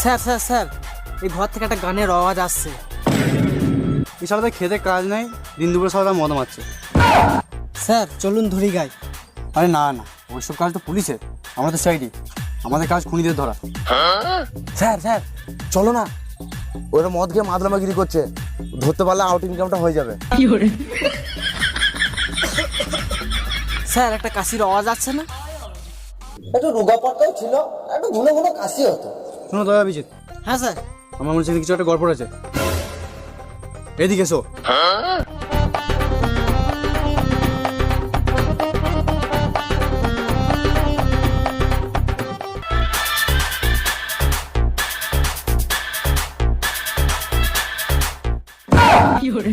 Sir sir sir, এই ঘর থেকে একটা গানের আওয়াজ আসছে। এই সালাতে খেতে কাজ নাই, দিন দুপুরে সালাদা মদ মারছে। স্যার চলুন ধরি গাই। আরে না না, ওইসব কাজ তো পুলিশের, আমরা তো সাইডি। আমাদের কাজ খুনিদের ধরা। স্যার স্যার চলো না, ওরা মদ খেয়ে মাদলামাগিরি করছে, ধরতে পারলে আউট ইনকামটা হয়ে যাবে। স্যার একটা কাশির আওয়াজ আসছে না? একটু রোগা পাতাও ছিল, একটু ঘন ঘন কাশি হতো। শোনো দয়া অভিজিৎ, হ্যাঁ স্যার। আমার মনে হচ্ছে কিছু একটা গল্প আছে, এদিকে এসো। কি hore